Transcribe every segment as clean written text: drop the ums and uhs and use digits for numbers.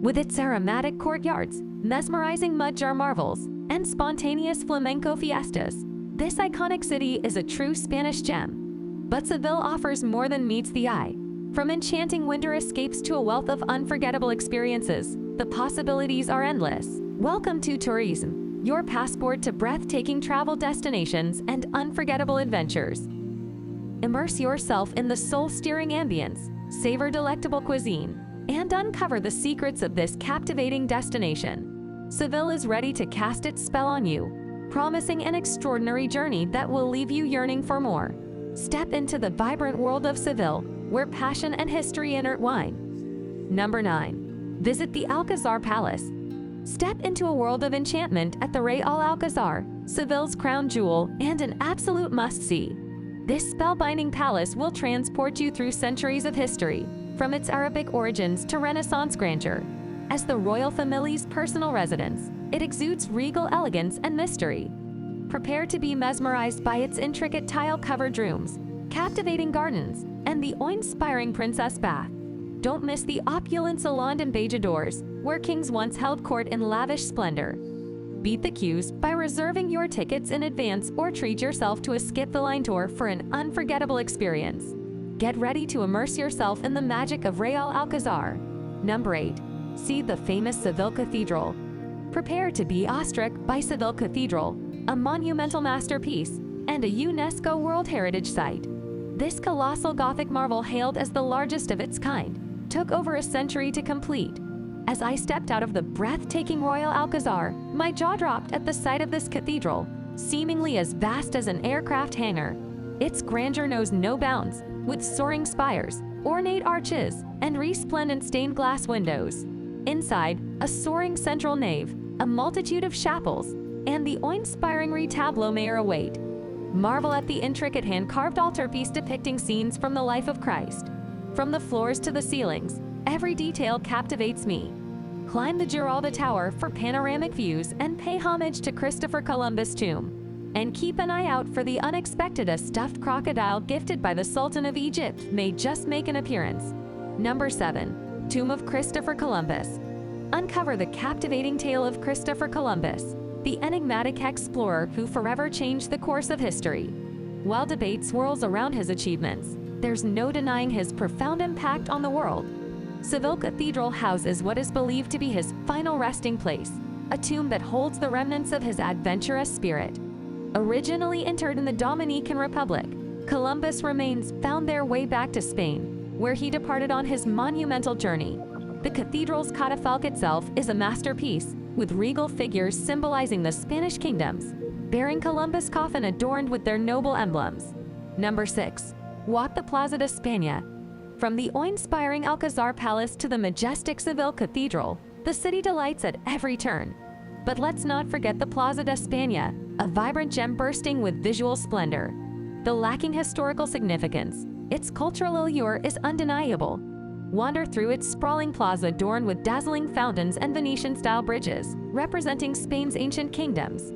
With its aromatic courtyards, mesmerizing mud jar marvels, and spontaneous flamenco fiestas, this iconic city is a true Spanish gem. But Seville offers more than meets the eye. From enchanting winter escapes to a wealth of unforgettable experiences, the possibilities are endless. Welcome to Tourism, your passport to breathtaking travel destinations and unforgettable adventures. Immerse yourself in the soul-stirring ambience, savor delectable cuisine, and uncover the secrets of this captivating destination. Seville is ready to cast its spell on you, promising an extraordinary journey that will leave you yearning for more. Step into the vibrant world of Seville, where passion and history intertwine. Number 9. Visit the Alcazar Palace. Step into a world of enchantment at the Real Alcazar, Seville's crown jewel and an absolute must-see. This spellbinding palace will transport you through centuries of history, from its Arabic origins to Renaissance grandeur. As the royal family's personal residence, it exudes regal elegance and mystery. Prepare to be mesmerized by its intricate tile-covered rooms, captivating gardens, and the awe-inspiring princess bath. Don't miss the opulent Salon d'Ambassadors, where kings once held court in lavish splendor. Beat the queues by reserving your tickets in advance or treat yourself to a skip-the-line tour for an unforgettable experience. Get ready to immerse yourself in the magic of Real Alcazar. Number 8. See the famous Seville Cathedral. Prepare to be awestruck by Seville Cathedral, a monumental masterpiece and a UNESCO World Heritage Site. This colossal Gothic marvel, hailed as the largest of its kind, took over a century to complete. As I stepped out of the breathtaking Royal Alcazar, my jaw dropped at the sight of this cathedral, seemingly as vast as an aircraft hangar. Its grandeur knows no bounds, with soaring spires, ornate arches, and resplendent stained glass windows. Inside, a soaring central nave, a multitude of chapels, and the awe-inspiring retableau may await. Marvel at the intricate hand-carved altarpiece depicting scenes from the life of Christ. From the floors to the ceilings, every detail captivates me. Climb the Giralda Tower for panoramic views and pay homage to Christopher Columbus' tomb. And keep an eye out for the unexpected: a stuffed crocodile gifted by the Sultan of Egypt may just make an appearance. Number 7. Tomb of Christopher Columbus. Uncover the captivating tale of Christopher Columbus, the enigmatic explorer who forever changed the course of history. While debate swirls around his achievements, there's no denying his profound impact on the world. Seville Cathedral houses what is believed to be his final resting place, a tomb that holds the remnants of his adventurous spirit. Originally interred in the Dominican Republic, Columbus' remains found their way back to Spain, where he departed on his monumental journey. The cathedral's catafalque itself is a masterpiece, with regal figures symbolizing the Spanish kingdoms, bearing Columbus' coffin adorned with their noble emblems. Number 6. Walk the Plaza de España. From the awe-inspiring Alcazar Palace to the majestic Seville Cathedral, the city delights at every turn. But let's not forget the Plaza de España, a vibrant gem bursting with visual splendor. Though lacking historical significance, its cultural allure is undeniable. Wander through its sprawling plaza adorned with dazzling fountains and Venetian-style bridges, representing Spain's ancient kingdoms.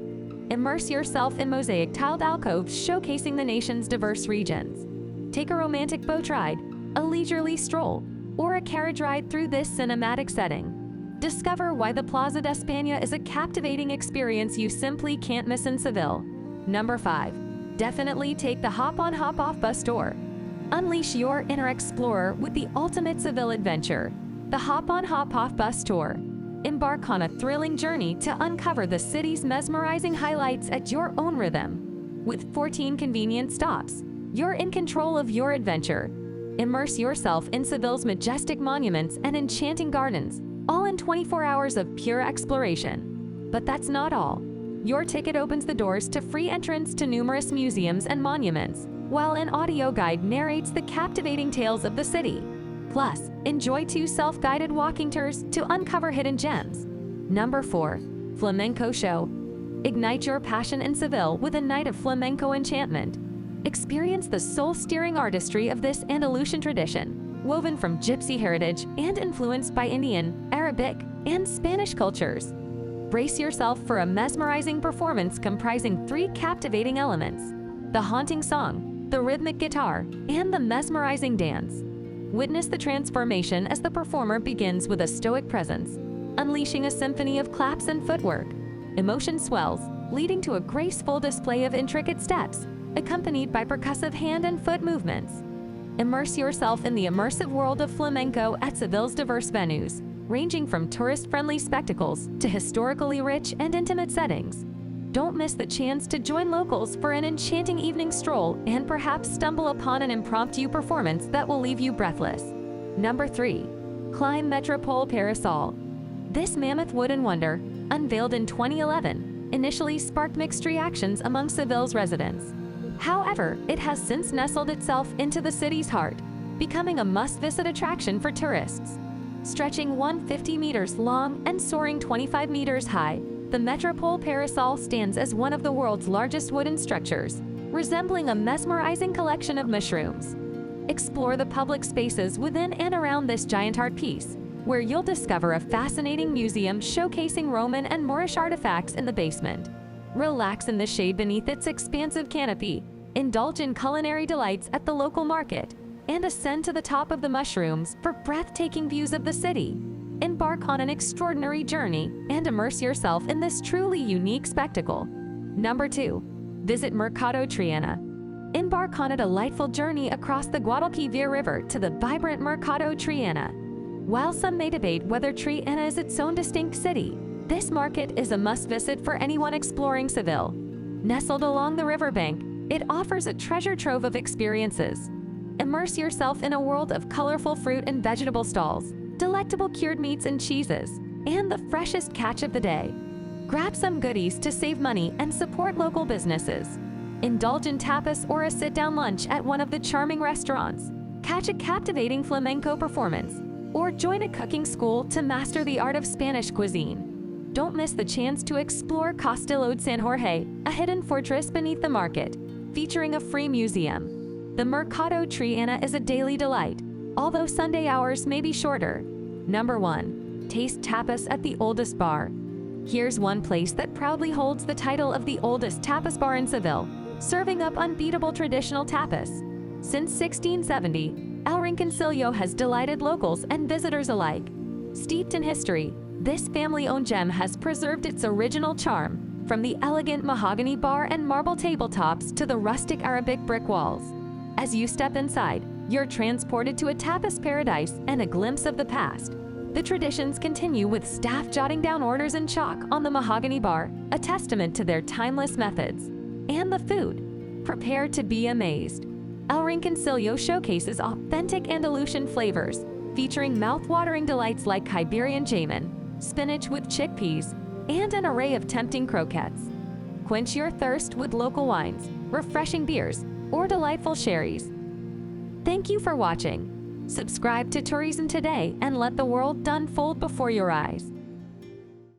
Immerse yourself in mosaic-tiled alcoves showcasing the nation's diverse regions. Take a romantic boat ride, a leisurely stroll, or a carriage ride through this cinematic setting. Discover why the Plaza de España is a captivating experience you simply can't miss in Seville. Number 5. Definitely take the hop-on hop-off bus tour. Unleash your inner explorer with the ultimate Seville adventure, the Hop-on Hop-off bus tour. Embark on a thrilling journey to uncover the city's mesmerizing highlights at your own rhythm. With 14 convenient stops, you're in control of your adventure. Immerse yourself in Seville's majestic monuments and enchanting gardens, all in 24 hours of pure exploration. But that's not all. Your ticket opens the doors to free entrance to numerous museums and monuments, while an audio guide narrates the captivating tales of the city. Plus, enjoy 2 self-guided walking tours to uncover hidden gems. Number 4. Flamenco Show. Ignite your passion in Seville with a night of flamenco enchantment. Experience the soul-stirring artistry of this Andalusian tradition, woven from gypsy heritage and influenced by Indian, Arabic, and Spanish cultures. Brace yourself for a mesmerizing performance comprising 3 captivating elements: the haunting song, the rhythmic guitar, and the mesmerizing dance. Witness the transformation as the performer begins with a stoic presence, unleashing a symphony of claps and footwork. Emotion swells, leading to a graceful display of intricate steps, accompanied by percussive hand and foot movements. Immerse yourself in the immersive world of flamenco at Seville's diverse venues, ranging from tourist-friendly spectacles to historically rich and intimate settings. Don't miss the chance to join locals for an enchanting evening stroll and perhaps stumble upon an impromptu performance that will leave you breathless. Number 3. Climb Metropole Parasol. This mammoth wooden wonder, unveiled in 2011, initially sparked mixed reactions among Seville's residents. However, it has since nestled itself into the city's heart, becoming a must-visit attraction for tourists. Stretching 150 meters long and soaring 25 meters high, the Metropole Parasol stands as one of the world's largest wooden structures, resembling a mesmerizing collection of mushrooms. Explore the public spaces within and around this giant art piece, where you'll discover a fascinating museum showcasing Roman and Moorish artifacts in the basement. Relax in the shade beneath its expansive canopy, indulge in culinary delights at the local market, and ascend to the top of the mushrooms for breathtaking views of the city. Embark on an extraordinary journey and immerse yourself in this truly unique spectacle. Number 2. Visit Mercado Triana. Embark on a delightful journey across the Guadalquivir River to the vibrant Mercado Triana. While some may debate whether Triana is its own distinct city, this market is a must-visit for anyone exploring Seville. Nestled along the riverbank, it offers a treasure trove of experiences. Immerse yourself in a world of colorful fruit and vegetable stalls, delectable cured meats and cheeses, and the freshest catch of the day. Grab some goodies to save money and support local businesses. Indulge in tapas or a sit-down lunch at one of the charming restaurants. Catch a captivating flamenco performance, or join a cooking school to master the art of Spanish cuisine. Don't miss the chance to explore Castillo de San Jorge, a hidden fortress beneath the market, featuring a free museum. The Mercado Triana is a daily delight, although Sunday hours may be shorter. Number 1. Taste tapas at the oldest bar. Here's one place that proudly holds the title of the oldest tapas bar in Seville, serving up unbeatable traditional tapas. Since 1670, El Rinconcillo has delighted locals and visitors alike. Steeped in history, this family-owned gem has preserved its original charm, from the elegant mahogany bar and marble tabletops to the rustic Arabic brick walls. As you step inside, you're transported to a tapas paradise and a glimpse of the past. The traditions continue with staff jotting down orders in chalk on the mahogany bar, a testament to their timeless methods. And the food. Prepare to be amazed. El Rinconcillo showcases authentic Andalusian flavors, featuring mouth-watering delights like Iberian jamin, spinach with chickpeas, and an array of tempting croquettes. Quench your thirst with local wines, refreshing beers, or delightful sherries. Thank you for watching. Subscribe to Tourism Today and let the world unfold before your eyes.